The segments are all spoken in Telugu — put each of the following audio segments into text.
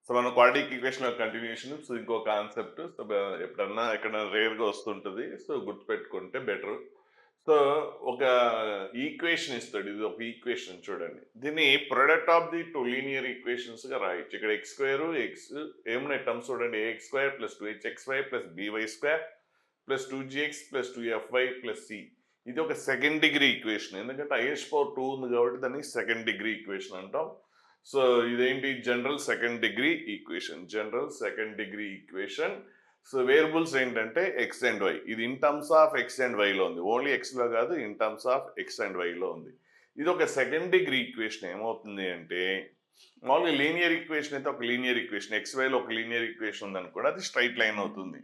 సో మన క్వాడ్రాటిక్ ఈక్వేషన్ యొక్క కంటిన్యూషన్. సో ఇంకో కాన్సెప్ట్. సో ఎప్పుడన్నా ఎక్కడన్నా రేర్గా వస్తుంటుంది. సో గుర్తుపెట్టుకుంటే బెటర్. సో ఒక ఈక్వేషన్ ఇస్తాడు. ఇది ఒక ఈక్వేషన్ చూడండి. దీన్ని product of the two linear equations గా రాయొచ్చు. ఇక్కడ ఎక్స్ స్క్వేర్ ఎక్స్ ఏమున్నాయి టర్మ్స్ చూడండి. A x square plus 2hxy plus b y square plus 2gx plus 2fy plus c. ఇది ఒక సెకండ్ డిగ్రీ ఈక్వేషన్. ఎందుకంటే హైయెస్ట్ పవర్ 2 ఉంది కాబట్టి దాన్ని సెకండ్ డిగ్రీ ఈక్వేషన్ అంటాం. సో ఇదేంటి general second degree equation. General second degree equation. So variables ఏంటంటే ఎక్స్ అండ్ వై. ఇది in terms of X and వైలో ఉంది. ఓన్లీ ఎక్స్లో కాదు, in terms of X and వైలో ఉంది. ఇది ఒక సెకండ్ డిగ్రీ ఈక్వేషన్. ఏమవుతుంది అంటే మామూలుగా లీనియర్ ఈక్వేషన్ అయితే ఒక లీనియర్ ఈక్వేషన్, ఎక్స్ వైలో ఒక లీనియర్ ఈక్వేషన్ ఉందని కూడా అది స్ట్రైట్ లైన్ అవుతుంది.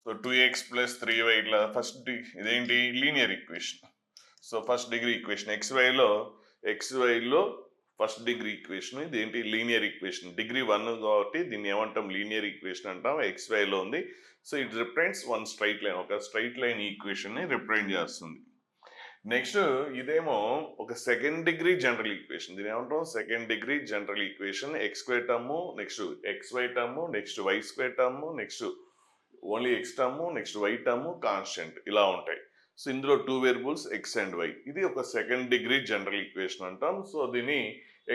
సో 2x ప్లస్ 3y ఇట్లా ఫస్ట్ ఇదేంటి linear equation. So first degree equation ఎక్స్వైలో ఫస్ట్ డిగ్రీ ఈక్వేషన్. ఇదేంటి లీనియర్ ఈక్వేషన్. డిగ్రీ 1 కాబట్టి దీన్ని ఏమంటాం లీనియర్ ఈక్వేషన్ అంటాం. ఎక్స్వైలో ఉంది. So it represents one straight line. ఒక స్ట్రైట్ లైన్ ఈక్వేషన్ ని రిప్రజెంట్ చేస్తుంది. నెక్స్ట్ ఇదేమో ఒక సెకండ్ డిగ్రీ జనరల్ ఈక్వేషన్. దీని ఏమంటాం second degree general equation. X square term, next XY term, next y square term, next only x term, next y term constant ఇలా ఉంటాయి. సో ఇందులో two variables x and y. ఇది ఒక సెకండ్ డిగ్రీ జనరల్ ఈక్వేషన్ అంటాం. సో దీన్ని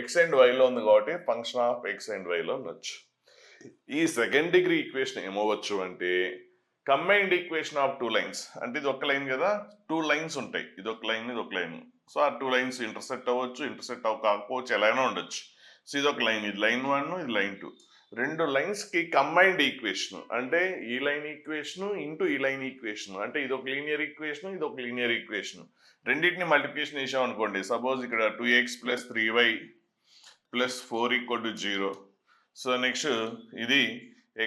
ఎక్స్ అండ్ వైలో ఉంది కాబట్టి ఫంక్షన్ ఆఫ్ ఎక్స్ అండ్ వైలో ఉండొచ్చు. ఈ సెకండ్ డిగ్రీ ఈక్వేషన్ ఏమవచ్చు అంటే combined equation of two lines. అంటే ఇది ఒక లైన్ కదా, టూ లైన్స్ ఉంటాయి. ఇది ఒక లైన్, ఇది ఒక లైన్. సో ఆ టూ లైన్స్ ఇంటర్సెక్ట్ అవ్వచ్చు, ఇంటర్సెక్ట్ కాకపోవచ్చు, ఎలా అయినా ఉండొచ్చు. సో ఇది ఒక లైన్, ఇది లైన్ 1, ఇది లైన్ 2. రెండు లైన్స్ కి కంబైన్డ్ ఈక్వేషన్ అంటే ఈ లైన్ ఈక్వేషన్ ఇంటూ ఈ లైన్ ఈక్వేషన్. అంటే ఇది ఒక లీనియర్ ఈక్వేషన్, ఇది ఒక లీనియర్ ఈక్వేషన్. రెండింటిని మల్టిప్లికేషన్ చేసాం అనుకోండి. సపోజ్ ఇక్కడ 2x plus 3y plus 4 equal to 0. So next ఇది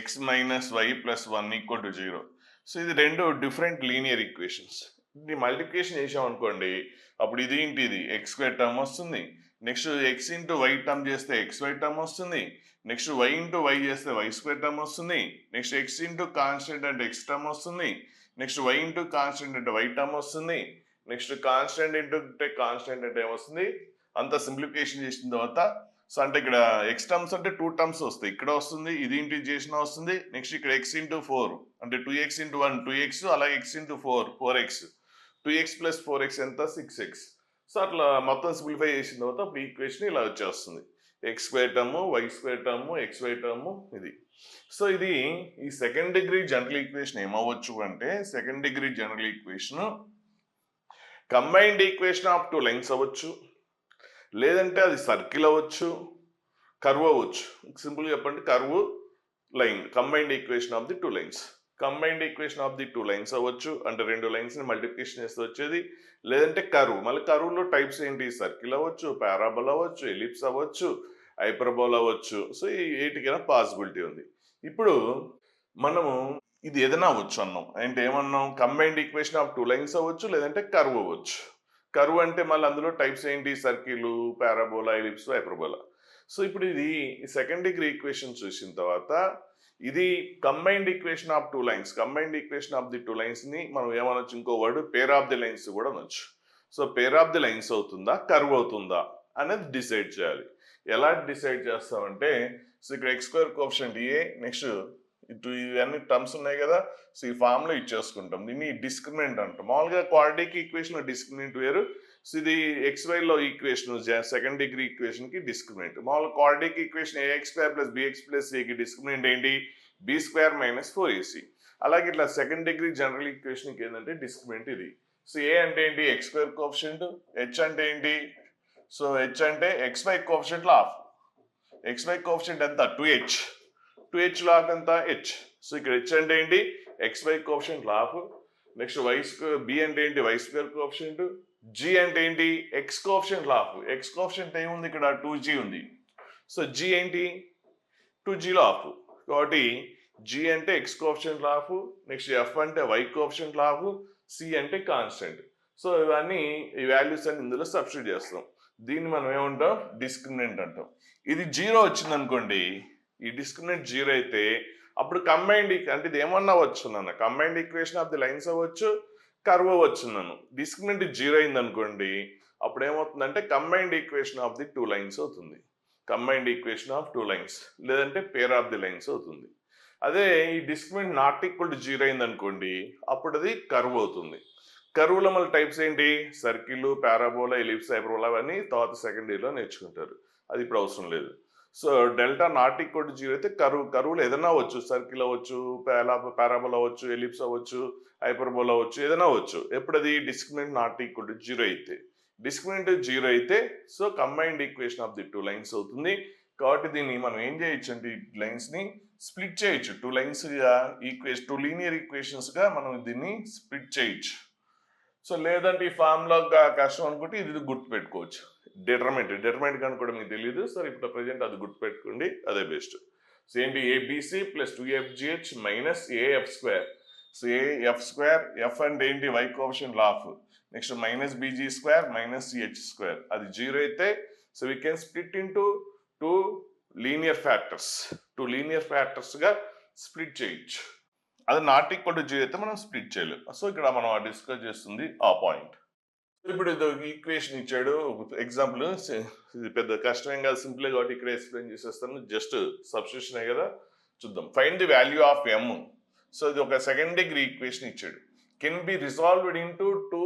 x minus y plus 1 equal to 0. So ఇది రెండు డిఫరెంట్ లీనియర్ ఈక్వేషన్స్. ఇది మల్టిప్లికేషన్ చేసాం అనుకోండి, అప్పుడు ఇది ఏంటి, ఇది ఎక్స్ స్క్వేర్ టర్మ్ వస్తుంది. Next x into y term చేస్తే ఎక్స్ వై టర్మ్ వస్తుంది. నెక్స్ట్ వై ఇంటూ వై చేస్తే వై స్క్వేర్ టర్మ్ వస్తుంది. నెక్స్ట్ ఎక్స్ ఇంటూ కాన్స్టెంట్ అంటే ఎక్స్ టర్మ్ వస్తుంది. నెక్స్ట్ వై ఇంటూ కాన్స్టెంట్ అంటే వై టర్మ్ వస్తుంది. నెక్స్ట్ కాన్స్టెంట్ ఇంటూ కాన్స్టెంట్ అంటే ఏమొస్తుంది. అంతా సింప్లిఫికేషన్ చేసిన తర్వాత సో అంటే ఇక్కడ ఎక్స్ టర్మ్స్ అంటే 2 టర్మ్స్ వస్తాయి. ఇక్కడ వస్తుంది, ఇది ఇంటూ చేసిన వస్తుంది. నెక్స్ట్ ఇక్కడ ఎక్స్ ఇంటూ 4 అంటే 2x ఇంటూ 1 2x, అలాగే X into 4 4x. 2x plus 4x ఎంత 6x. సో అట్లా మొత్తం సింప్లిఫై చేసిన తర్వాత అప్పుడు ఈక్వేషన్ ఇలా వచ్చేస్తుంది. X square term, y square term, x y term ఇది. సో ఇది ఈ సెకండ్ డిగ్రీ జనరల్ ఈక్వేషన్ ఏమవ్వచ్చు అంటే second degree general equation combined equation of two lines అవ్వచ్చు, లేదంటే అది సర్కిల్ అవ్వచ్చు, కర్వ్ అవ్వచ్చు. సింపుల్గా చెప్పండి, curve line combined equation of the two lines. Combined equation of the two lines అవ్వచ్చు, అంటే రెండు లైన్స్ ని మల్టిప్లికేషన్ చేస్తే వచ్చేది. లేదంటే కర్వ్. మళ్ళీ కర్వ్లో టైప్స్ ఏంటి, సర్కిల్ అవ్వచ్చు, పారాబోల్ అవ్వచ్చు, ఎలిప్స్ అవ్వచ్చు, హైపర్బోల్ అవ్వచ్చు. సో ఈ ఏటికైనా పాసిబిలిటీ ఉంది. ఇప్పుడు మనము ఇది ఏదైనా అవ్వచ్చు అన్నాం. అంటే ఏమన్నాం, combined equation of two lines అవ్వచ్చు, లేదంటే కర్వ్ అవ్వచ్చు. కర్వ్ అంటే మళ్ళీ అందులో టైప్స్ ఏంటి, circle, parabola, ellipse, hyperbola. So ఇప్పుడు ఇది సెకండ్ డిగ్రీ ఈక్వేషన్ చూసిన తర్వాత ఇది combined equation of two lines. Combined equation of the two lines ని మనం ఏమనొచ్చు, ఇంకో word pair of the lines కూడా అనొచ్చు. So pair of the lines అవుతుందా, కర్వ్ అవుతుందా అనేది డిసైడ్ చేయాలి. ఎలా డిసైడ్ చేస్తామంటే, సో ఇక్కడ ఎక్స్ స్క్వేర్ కోఎఫిషియంట్ ఏ, నెక్స్ట్ ఇటు ఇవన్నీ టర్మ్స్ ఉన్నాయి కదా. సో ఈ ఫామ్ లో ఇచ్చేసుకుంటాం. దీన్ని డిస్క్రిమినెంట్ అంటాం. మామూలుగా క్వాడ్రాటిక్ ఈక్వేషన్ డిస్క్రిమినెంట్ వేరు. సో ఇది XY లో ఈక్వేషన్ సెకండ్ డిగ్రీ ఈక్వేషన్ కి డిస్క్రిమినెంట్. మామూలుగా quadratic equation AX square plus BX plus C కి డిస్క్రిమినెంట్ ఏంటి, B స్క్వేర్ మైనస్ 4AC. అలాగే ఇట్లా సెకండ్ డిగ్రీ జనరల్ ఈక్వేషన్ కి ఏంటంటే డిస్క్రిమినెంట్ ఇది. సో ఏ అంటే ఏంటి, ఎక్స్ స్క్వేర్ కోఎఫిషియంట్. హెచ్ అంటే ఏంటి, సో హెచ్ అంటే XY కోఎఫిషియంట్ లో హాఫ్. XY కోఎఫిషియంట్ ఎంత 2H. 2H లో హాఫ్ ఎంత H. సో ఇక్కడ H అంటే ఏంటి, XY కోఎఫిషియంట్ లో half. Next y square, b అంటే ఏంటి వై స్క్వేర్ కోఎఫిషియంట్. జి అంటే ఏంటి x coefficient half. X coefficient ఏముంది ఇక్కడ 2g ఉంది. సో జి ఏంటి 2g లో హాఫ్. కాబట్టి జి అంటే X coefficient half. Next F అంటే వై కోఎఫిషియంట్ హాఫ్. సి అంటే కాన్స్టెంట్. సో ఇవన్నీ ఈ వాల్యూస్ అన్ని ఇందులో సబ్స్టిట్యూట్ చేస్తాం. దీన్ని మనం ఏమంటాం, డిస్క్రిమినెంట్ అంటాం. ఇది 0 వచ్చింది అనుకోండి, ఈ డిస్క్రిమినెంట్ 0 అయితే అప్పుడు కంబైన్డ్ అంటే ఇది ఏమన్నా అవ్వచ్చు నాన్న, combined equation of the lines అవ్వచ్చు, కర్వ్ అవ్వచ్చు. నన్ను డిస్క్రిమినెంట్ 0 అయింది అనుకోండి, అప్పుడు ఏమవుతుందంటే combined equation of the two lines అవుతుంది. కంబైన్డ్ ఈక్వేషన్ ఆఫ్ 2 లైన్స్, లేదంటే పేర్ ఆఫ్ ది లైన్స్ అవుతుంది. అదే ఈ డిస్క్రిమినెంట్ నాట్ ఈక్వల్ టు 0 అయింది అనుకోండి, అప్పుడు అది కర్వ్ అవుతుంది. కర్వ్లో మళ్ళీ టైప్స్ ఏంటి? సర్కిల్, పారాబోలా, ఎలిప్స్, హైపర్బోలా అవన్నీ తర్వాత సెకండ్ ఇయర్లో నేర్చుకుంటారు, అది ఇప్పుడు అవసరం లేదు. So delta not equal to 0 అయితే కర్వ్లో ఏదైనా అవ్వచ్చు, సర్కిల్ అవ్వచ్చు, పారాబోలా అవ్వచ్చు, ఎలిప్స్ అవ్వచ్చు, హైపర్బోలా అవ్వచ్చు, ఏదైనా అవ్వచ్చు. ఎప్పుడు అది డిస్క్రిమినెంట్ నాట్ ఈక్వల్ టు 0 అయితే. డిస్క్రిమినెంట్ 0 అయితే so combined equation of the 2 lines అవుతుంది. కాబట్టి దీన్ని మనం ఏం చేయొచ్చు అంటే ఈ లైన్స్ని స్ప్లిట్ చేయొచ్చు, 2 లైన్స్గా టూ లీనియర్ ఈక్వేషన్స్గా మనం దీన్ని స్ప్లిట్ చేయొచ్చు. సో లేదంటే ఈ ఫార్ములా కష్టం అనుకుంటే ఇది గుర్తుపెట్టుకోవచ్చు, డిటర్మెంట్ కనుక్కోవడం మీకు తెలియదు. సో ఇప్పుడు ప్రజెంట్ అది గుర్తుపెట్టుకోండి, అదే బెస్ట్. సో ఏంటి? ABC plus 2FGH minus AF square. So AF square, F అంటే ఏంటి? వై కోఎఫిషియంట్ లాఫ్. Next minus BG square minus CH square. అది 0 అయితే so we can split into 2 linear ఫ్యాక్టర్స్గా స్ప్లిట్ చేయొచ్చు. అది నాట్ ఈక్వల్ టు 0 అయితే మనం స్ప్లిట్ చేయలేం. సో ఇక్కడ మనం డిస్కస్ చేస్తుంది ఆ పాయింట్. ఇప్పుడు ఇది ఈక్వేషన్ ఇచ్చాడు, ఎగ్జాంపుల్. ఇది పెద్ద కష్టమేం కాదు, సింపుల్ కాబట్టి ఇక్కడ ఎక్స్ప్లెయిన్ చేసేస్తాను, జస్ట్ సబ్స్టిట్యూషనే కదా. చూద్దాం. Find the value of M. So ఇది ఒక సెకండ్ డిగ్రీ ఈక్వేషన్ ఇచ్చాడు. Can be resolved into 2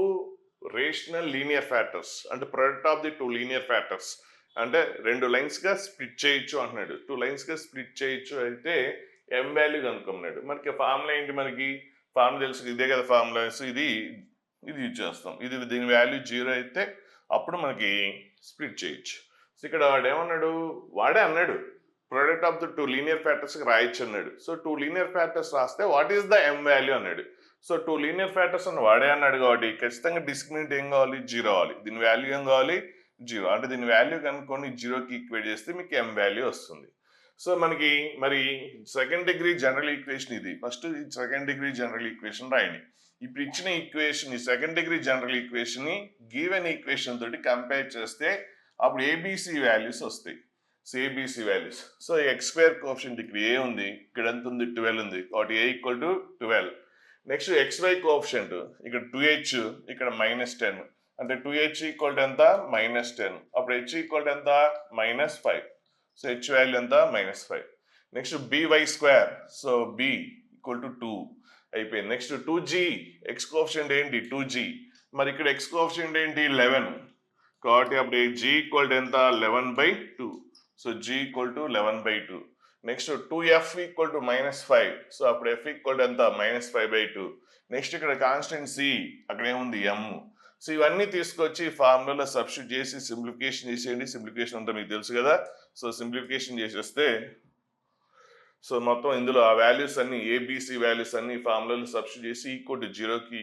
rational linear factors, అంటే product of the 2 linear factors, అంటే 2 లైన్స్గా స్ప్లిట్ చేయొచ్చు అంటున్నాడు. 2 లైన్స్గా స్ప్లిట్ చేయొచ్చు అయితే ఎం వాల్యూ కనుక్కున్నాడు. మనకి ఫార్ములా ఏంటి? మనకి ఫార్ములా తెలుసు, ఇదే కదా ఫార్ములా. సో ఇది యూజ్ చేస్తాం. దీని వాల్యూ 0 అయితే అప్పుడు మనకి స్ప్లిట్ చేయొచ్చు. సో ఇక్కడ వాడే అన్నాడు ప్రొడక్ట్ ఆఫ్ ద 2 లీనియర్ ఫ్యాక్టర్స్కి రాయొచ్చు అన్నాడు. సో 2 లీనియర్ ఫ్యాక్టర్స్ రాస్తే what is the M value అన్నాడు. సో 2 లీనియర్ ఫ్యాక్టర్స్ అని వాడే అన్నాడు కాబట్టి ఖచ్చితంగా డిస్క్రిమినెంట్ ఏం కావాలి? 0 అవ్వాలి. దీని వాల్యూ ఏం కావాలి? 0. అంటే దీని వాల్యూ కనుక్కొని 0కి ఈక్వేట్ చేస్తే మీకు ఎం వాల్యూ వస్తుంది. సో మనకి మరి సెకండ్ డిగ్రీ జనరల్ ఈక్వేషన్ ఇది. First second degree general equation రాయండి. ఇప్పుడు ఇచ్చిన ఈక్వేషన్, ఈ సెకండ్ డిగ్రీ జనరల్ ఈక్వేషన్ని గివెన్ ఈక్వేషన్ తోటి కంపేర్ చేస్తే అప్పుడు ఏబిసి వాల్యూస్ వస్తాయి. So ABC values. So X square coefficient ఇక్కడ ఏ ఉంది, ఇక్కడ ఎంత ఉంది? 12 ఉంది. కాబట్టి A equal to 12. Next XY coefficient ఇక్కడ 2H, ఇక్కడ -10, అంటే 2H ఈక్వల్ టు ఎంత? -10. అప్పుడు H ఈక్వల్ టు ఎంత? -5. సో H వాల్యూ ఎంత? -5. Next BY square, so B equal to 2 అయిపోయింది. నెక్స్ట్ 2G, X కోఎఫిషియంట్ ఏంటి? 2G. మరి ఇక్కడ X కోఎఫిషియంట్ ఏంటి? 11. కాబట్టి అప్పుడు G ఈక్వల్ టు ఎంత? 11/2. So G equal to 11/2. Next 2F equal to -5. So అప్పుడు F ఈక్వల్ టు ఎంత? -5/2. నెక్స్ట్ ఇక్కడ కాన్స్టెంట్ C, అక్కడ ఏముంది? M. సో ఇవన్నీ తీసుకొచ్చి ఫార్ములాలో సబ్స్టిట్యూట్ చేసి సింప్లిఫికేషన్ చేసేయండి. సింప్లిఫికేషన్ అంతా మీకు తెలుసు కదా. సో సింప్లిఫికేషన్ చేసేస్తే సో మొత్తం ఇందులో ఆ వాల్యూస్ అన్ని, ఏబిసి వాల్యూస్ అన్ని ఫార్ములాలో సబ్స్టిట్యూట్ చేసి ఈక్వల్ టు 0కి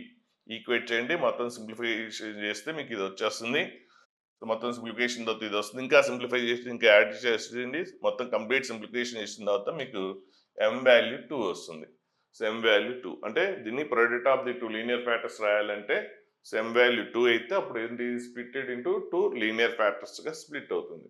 ఈక్వేట్ చేయండి. మొత్తం సింప్లిఫికేషన్ చేస్తే మీకు ఇది వచ్చేస్తుంది. సో మొత్తం సింప్లిఫికేషన్ తర్వాత ఇది వస్తుంది. ఇంకా సింప్లిఫై చేసి ఇంకా యాడ్ చేసేయండి. మొత్తం కంప్లీట్ సింప్లిఫికేషన్ చేసిన తర్వాత మీకు ఎం వాల్యూ 2 వస్తుంది. సో ఎం వాల్యూ 2 అంటే దీన్ని product of the 2 linear factors రాయాలంటే సో ఎం వాల్యూ 2 అయితే అప్పుడు ఏంటి? స్ప్లిటెడ్ ఇంటూ 2 లీనియర్ ఫ్యాక్టర్స్గా స్ప్లిట్ అవుతుంది.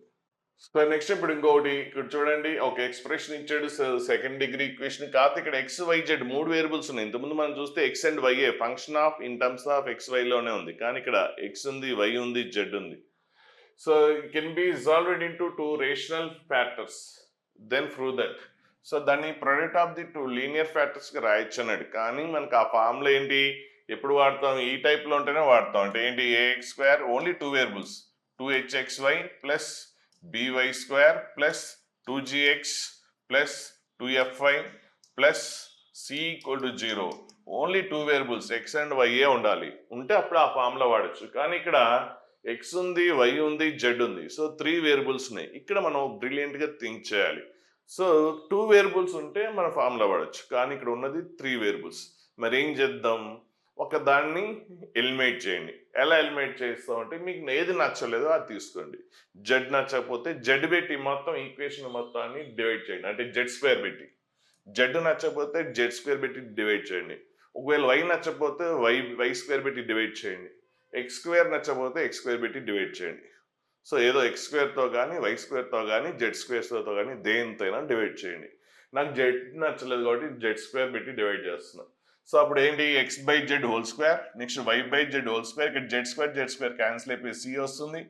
సో నెక్స్ట్ ఇప్పుడు ఇంకొకటి ఇక్కడ చూడండి, ఒక ఎక్స్ప్రెషన్ ఇచ్చాడు సెకండ్ డిగ్రీ ఈక్వేషన్. కాకపోతే ఇక్కడ XYZ 3 వేరియబుల్స్ ఉన్నాయి. ఇంతకుముందు మనం చూస్తే X and Y function of in terms of XYలోనే ఉంది, కానీ ఇక్కడ X ఉంది, Y ఉంది, Z ఉంది. So it can be resolved into 2 rational factors, then prove that. So దాన్ని ప్రొడక్ట్ ఆఫ్ ది 2 లీనియర్ ఫ్యాక్టర్స్కి రాయొచ్చు అన్నాడు. కానీ మనకు ఆ ఫార్ములా ఏంటి? ఎప్పుడు వాడతాం? ఈ టైప్లో ఉంటేనే వాడతాం. అంటే ఏంటి? AX square only 2 variables, 2HXY plus BY square plus 2GX plus 2FY plus C equal to 0. Only 2 variables X and Y ఉండాలి. ఉంటే అప్పుడు ఆ ఫార్ములా వాడచ్చు. కానీ ఇక్కడ X ఉంది, Y ఉంది, Z ఉంది. సో 3 వేరియబుల్స్ ఉన్నాయి. ఇక్కడ మనం బ్రిలియంట్గా థింక్ చేయాలి. సో 2 వేరియబుల్స్ ఉంటే మన ఫార్ములా వాడచ్చు, కానీ ఇక్కడ ఉన్నది 3 వేరియబుల్స్. మరి ఏం చేద్దాం? ఒక దాన్ని ఎలిమినేట్ చేయండి. ఎలా ఎలిమినేట్ చేస్తామంటే మీకు ఏది నచ్చలేదో అది తీసుకోండి. Z నచ్చకపోతే Z పెట్టి మొత్తం ఈక్వేషన్ మొత్తాన్ని డివైడ్ చేయండి, అంటే Z² పెట్టి. Z నచ్చకపోతే Z² పెట్టి డివైడ్ చేయండి. ఒకవేళ Y నచ్చకపోతే Y² పెట్టి డివైడ్ చేయండి. X² నచ్చకపోతే X² పెట్టి డివైడ్ చేయండి. సో ఏదో X²తో కానీ Y²తో కానీ Z²తో కానీ దేనితోనైనా డివైడ్ చేయండి. నాకు Z నచ్చలేదు కాబట్టి Z² పెట్టి డివైడ్ చేస్తున్నాను. సో అప్పుడు ఏంటి? X/Z whole square, next Y/Z whole square, ఇక్కడ Z² క్యాన్సిల్ అయిపోయి C వస్తుంది.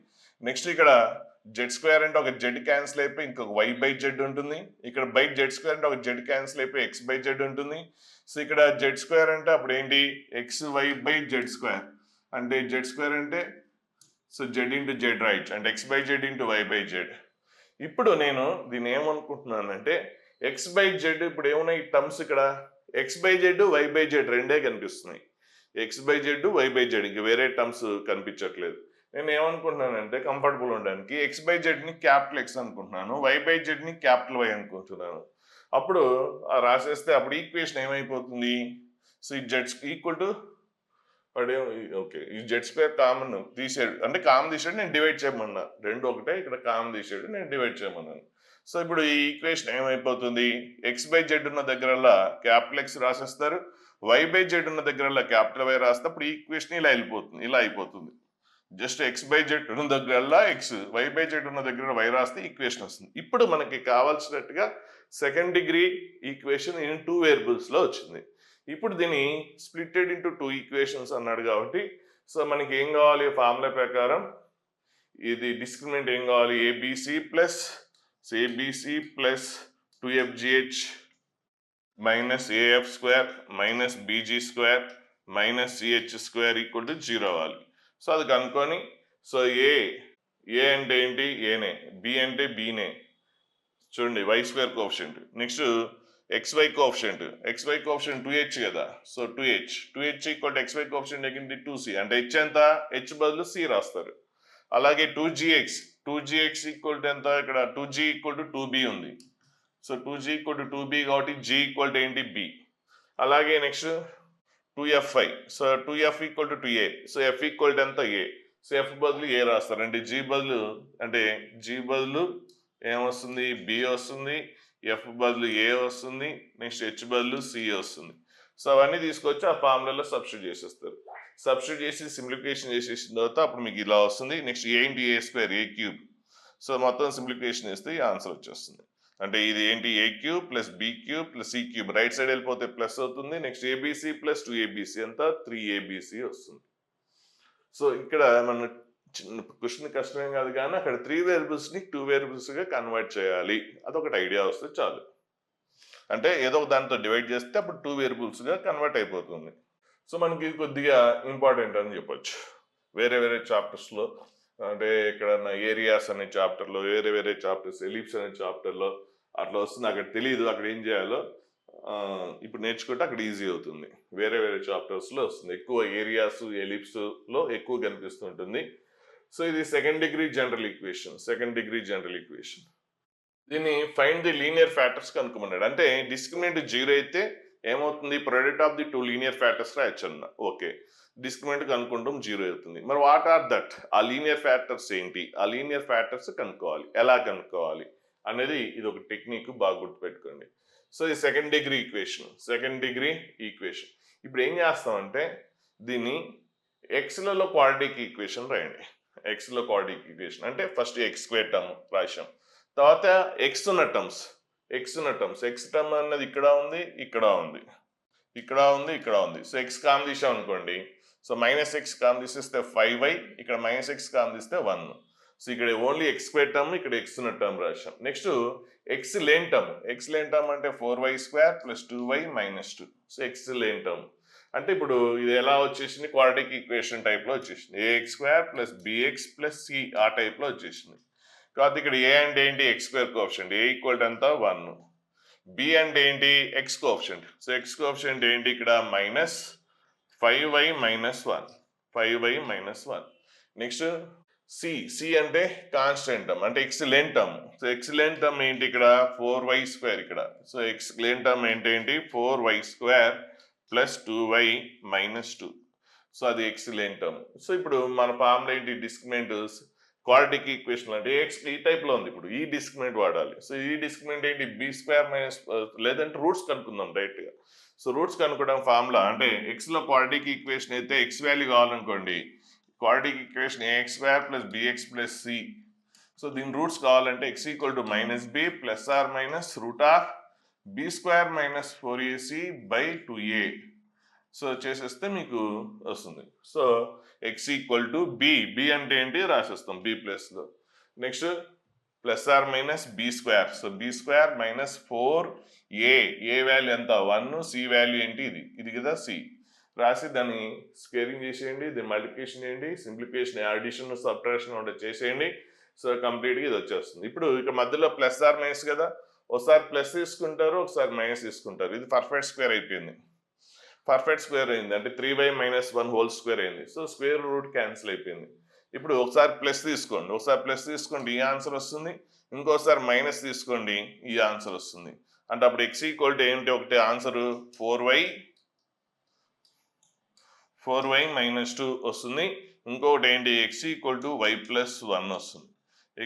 నెక్స్ట్ ఇక్కడ జెడ్ స్క్వేర్ అంటే ఒక జెడ్ క్యాన్సిల్ అయిపోయి ఇంకొక వై బై జెడ్ ఉంటుంది. ఇక్కడ బై జెడ్ స్క్వేర్ అంటే ఒక జెడ్ క్యాన్సిల్ అయిపోయి ఎక్స్ బై జెడ్ ఉంటుంది. సో ఇక్కడ జెడ్ స్క్వేర్ అంటే అప్పుడు ఏంటి X Y by Z square అంటే జెడ్ స్క్వేర్ అంటే so Z into Z right అంటే X by Z into Y by Z. ఇప్పుడు నేను దీన్ని ఏమనుకుంటున్నానంటే ఎక్స్ బై జెడ్ ఇప్పుడు ఏమున్నాయి టర్మ్స్ ఇక్కడ x by z y by z రెండే కనిపిస్తున్నాయి. X by z y by z ఇంక వేరే టర్మ్స్ కనిపించట్లేదు. నేను ఏమనుకుంటున్నానంటే కంఫర్టబుల్ ఉండడానికి ఎక్స్ బై జెడ్ని క్యాపిటల్ ఎక్స్ అనుకుంటున్నాను, వై బై జెడ్ని క్యాపిటల్ వై అనుకుంటున్నాను. అప్పుడు రాసేస్తే అప్పుడు ఈక్వేషన్ ఏమైపోతుంది సో ఈ జెడ్ ఈక్వల్ టు ఓకే ఈ జెడ్ స్క్వేర్ కామన్ తీసాడు అంటే కామన్ తీసాడు నేను డివైడ్ చేయమన్నా, రెండు ఒకటే ఇక్కడ కామన్ తీసాడు నేను డివైడ్ చేయమన్నాను. సో ఇప్పుడు ఈ ఈక్వేషన్ ఏమైపోతుంది ఎక్స్ బై జెడ్ ఉన్న దగ్గరల్లా క్యాపిటల్ ఎక్స్ రాసేస్తారు, వై బై జెడ్ ఉన్న దగ్గరల్లా క్యాపిటల్ వై రాస్తే అప్పుడు ఈక్వేషన్ ఇలా వెళ్ళిపోతుంది, ఇలా అయిపోతుంది. జస్ట్ ఎక్స్ బై జెడ్ ఉన్న దగ్గరల్లా ఎక్స్, వై బై జెడ్ ఉన్న దగ్గర వై రాస్తే ఈక్వేషన్ వస్తుంది. ఇప్పుడు మనకి కావాల్సినట్టుగా సెకండ్ డిగ్రీ ఈక్వేషన్ ఇన్ 2 వేరియబుల్స్లో వచ్చింది. ఇప్పుడు దీన్ని స్ప్లిటెడ్ ఇంటూ 2 ఈక్వేషన్స్ అన్నాడు కాబట్టి సో మనకి ఏం కావాలి ఫార్ములా ప్రకారం ఇది డిస్క్రిమినెంట్ ఏం కావాలి a b c plus a b c plus 2fgh minus AF square minus BG square minus CH square equal to 0 అవ్వాలి. సో అది కనుక్కొని సో ఏ అంటే ఏంటి ఏనే, బి అంటే బీనే చూడండి y square coefficient. Next xy coefficient 2h కదా so 2h equal to xy coefficient ఏంటి 2c అంటే h ఎంత h బదులు c రాస్తారు. అలాగే 2gx ఈక్వల్ టు ఎంత ఇక్కడ 2g ఈక్వల్ టు 2b ఉంది. So 2g equal to 2b కాబట్టి g ఈక్వల్ టు ఏంటి b. అలాగే next 2fi so 2f equal to 2a so f equal to ఎంత a సో f బదులు a రాస్తారు అంటే g బదులు ఏమొస్తుంది b వస్తుంది, ఎఫ్ బదులు ఏ వస్తుంది, నెక్స్ట్ హెచ్ బదులు సి వస్తుంది. సో అవన్నీ తీసుకొచ్చి ఆ ఫార్ములాలో సబ్స్టిట్యూట్ చేసేస్తారు. సబ్స్టిట్యూట్ చేసి సింప్లిఫికేషన్ చేసేసిన తర్వాత అప్పుడు మీకు ఇలా వస్తుంది. Next A into A square A cube. So మొత్తం సింప్లిఫికేషన్ చేస్తే ఈ ఆన్సర్ వచ్చేస్తుంది. అంటే ఇది ఏంటి A cube plus B cube plus C cube right side వెళ్ళిపోతే ప్లస్ అవుతుంది. నెక్స్ట్ ఏబిసి ప్లస్ 2abc ఎంత 3abc వస్తుంది. సో ఇక్కడ మన చిన్న క్వశ్చన్ కష్టమేం కాదు కానీ అక్కడ 3 వేరియబుల్స్ని 2 వేరియబుల్స్గా కన్వర్ట్ చేయాలి, అదొకటి ఐడియా వస్తే చాలు. అంటే ఏదో ఒక దాంతో డివైడ్ చేస్తే అప్పుడు 2 వేరియబుల్స్గా కన్వర్ట్ అయిపోతుంది. సో మనకి కొద్దిగా ఇంపార్టెంట్ అని చెప్పొచ్చు. వేరే చాప్టర్స్లో అంటే ఇక్కడ ఏరియాస్ అనే చాప్టర్లో వేరే చాప్టర్స్ ఎలిప్స్ అనే చాప్టర్లో అట్లా వస్తుంది. అక్కడ తెలియదు అక్కడ ఏం చేయాలో ఇప్పుడు నేర్చుకుంటే అక్కడ ఈజీ అవుతుంది. వేరే చాప్టర్స్లో వస్తుంది, ఎక్కువ ఏరియాస్ ఎలిప్స్లో ఎక్కువ కనిపిస్తుంటుంది. సో ఇది సెకండ్ డిగ్రీ జనరల్ ఈక్వేషన్. దీన్ని ఫైండ్ ది లీనియర్ ఫ్యాక్టర్స్ కనుక్కోమన్నాడు. అంటే డిస్క్రిమినెంట్ 0 అయితే ఏమవుతుంది product of the 2 linear factors రాయొచ్చు అన్న. ఓకే డిస్క్రిమినెంట్ కనుక్కుంటాం 0 అవుతుంది. మరి వాట్ ఆర్ దట్ ఆ లీనియర్ ఫ్యాక్టర్స్ ఏంటి, ఆ లీనియర్ ఫ్యాక్టర్స్ కనుక్కోవాలి, ఎలా కనుక్కోవాలి అనేది ఇది ఒక టెక్నిక్, బాగా గుర్తుపెట్టుకోండి. సో ఈ సెకండ్ డిగ్రీ ఈక్వేషన్ ఇప్పుడు ఏం చేస్తామంటే దీన్ని ఎక్స్లలో క్వాడ్రాటిక్ ఈక్వేషన్ రాయండి. ఎక్స్లో క్వాడ్రాటిక్ ఈక్వేషన్ అంటే ఫస్ట్ ఎక్స్ స్క్వేర్ టర్మ్ రాశాం, తర్వాత ఎక్స్ ఉన్న టర్మ్స్ ఎక్స్ టర్మ్ అన్నది ఇక్కడ ఉంది. సో ఎక్స్ కామ్ తీసాం అనుకోండి, సో మైనస్ ఎక్స్ కామ్ తీసేస్తే 5y, ఇక్కడ మైనస్ ఎక్స్ కామ్ తీస్తే 1. సో ఇక్కడ ఓన్లీ ఎక్స్ స్క్వేర్ టర్మ్, ఇక్కడ ఎక్స్ ఉన్న టర్మ్ రాశాం. నెక్స్ట్ ఎక్స్ లేన్ టర్మ్ అంటే 4y² + 2y - 2. సో ఎక్స్ లేన్ టర్మ్ అంటే ఇప్పుడు ఇది ఎలా వచ్చేసింది క్వాడ్రాటిక్ ఈక్వేషన్ టైప్లో వచ్చేసింది. ax² + bx + c ఆ టైప్లో వచ్చేసింది. కాబట్టి ఇక్కడ ఏ అంటే ఏంటి X square coefficient, A equal to ఎంత 1. బి అంటే ఏంటి x coefficient, so X coefficient ఏంటి ఇక్కడ -5y - 1. నెక్స్ట్ సి అంటే కాన్స్టెంట్ టర్మ్ అంటే ఎక్స్ లేన్ టర్మ్. సో ఎక్స్ లేన్ టర్మ్ ఏంటి ఇక్కడ 4y² ఇక్కడ. సో ఎక్స్ లేన్ టర్మ్ ఏంటి 4y² + 2y - 2. సో అది ఎక్స్ లేన్ టర్మ్. సో ఇప్పుడు మన ఫార్ములా ఏంటి డిస్క్రిమినెంట్ క్వాడ్రాటిక్ ఈక్వేషన్ అంటే ఎక్స్ ఈ టైప్లో ఉంది, ఇప్పుడు ఈ డిస్క్రిమినెంట్ వాడాలి. సో ఈ డిస్క్రిమినెంట్ ఏంటి b² - లేదంటే రూట్స్ కనుక్కుందాం డైరెక్ట్గా. సో రూట్స్ కనుక్కోవడం ఫార్ములా అంటే ఎక్స్లో క్వాడ్రాటిక్ ఈక్వేషన్ అయితే ఎక్స్ వాల్యూ కావాలనుకోండి, quadratic equation ax² + bx + c. So దీని రూట్స్ కావాలంటే x = -b ± √b² - 4ac/2a. So చేసేస్తే మీకు వస్తుంది. సో x = b అంటే ఏంటి రాసేస్తాం b+లో. నెక్స్ట్ plus or minus B square. So B square minus 4a. A value ఎంత 1, సి వాల్యూ ఏంటి ఇది కదా సి. రాసి దాన్ని స్క్వేరింగ్ చేసేయండి, దీన్ని మల్టిప్లికేషన్ చేయండి, సింప్లిఫికేషన్ అడిషన్ సబ్ట్రాక్షన్ ఉంటే చేసేయండి. సో కంప్లీట్గా ఇది వచ్చేస్తుంది. ఇప్పుడు ఇక మధ్యలో ప్లస్ ఆర్ మైనస్ కదా, ఒకసారి ప్లస్ తీసుకుంటారు, ఒకసారి మైనస్ తీసుకుంటారు. ఇది పర్ఫెక్ట్ స్క్వేర్ అయిపోయింది. పర్ఫెక్ట్ స్క్వేర్ అయింది అంటే 3/-1 హోల్ స్క్వేర్ అయింది. సో స్క్వేర్ రూట్ క్యాన్సిల్ అయిపోయింది. ఇప్పుడు ఒకసారి ప్లస్ తీసుకోండి, ఒకసారి ప్లస్ తీసుకోండి, ఈ ఆన్సర్ వస్తుంది. ఇంకోసారి మైనస్ తీసుకోండి, ఈ ఆన్సర్ వస్తుంది. అంటే అప్పుడు x ఈక్వల్ టు ఏంటి, ఒకటి ఆన్సర్ 4y మైనస్ 2 వస్తుంది. ఇంకొకటి ఏంటి x equal to y plus 1 వస్తుంది.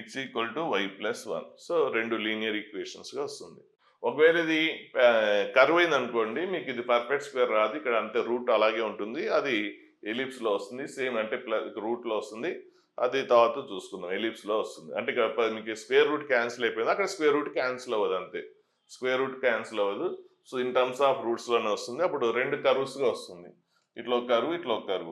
x equal to y plus 1. So రెండు లీనియర్ ఈక్వేషన్స్గా వస్తుంది. ఒకవేళ ఇది కర్వ్ అయింది అనుకోండి, మీకు ఇది పర్ఫెక్ట్ స్క్వేర్ రాదు, ఇక్కడ అంతే రూట్ అలాగే ఉంటుంది, అది ఎలిప్స్లో వస్తుంది. సేమ్ అంటే రూట్లో వస్తుంది, అది తర్వాత చూసుకుందాం. ఎలిప్స్లో వస్తుంది అంటే మీకు స్క్వేర్ రూట్ క్యాన్సిల్ అయిపోయింది, అక్కడ స్క్వేర్ రూట్ క్యాన్సిల్ అవ్వదు, అంతే స్క్వేర్ రూట్ క్యాన్సిల్ అవ్వదు. సో ఇన్ టర్మ్స్ ఆఫ్ రూట్స్లోనే వస్తుంది. అప్పుడు రెండు కర్వ్స్గా వస్తుంది, ఇట్లా ఒక కర్వ్, ఇట్లా ఒక కర్వ్.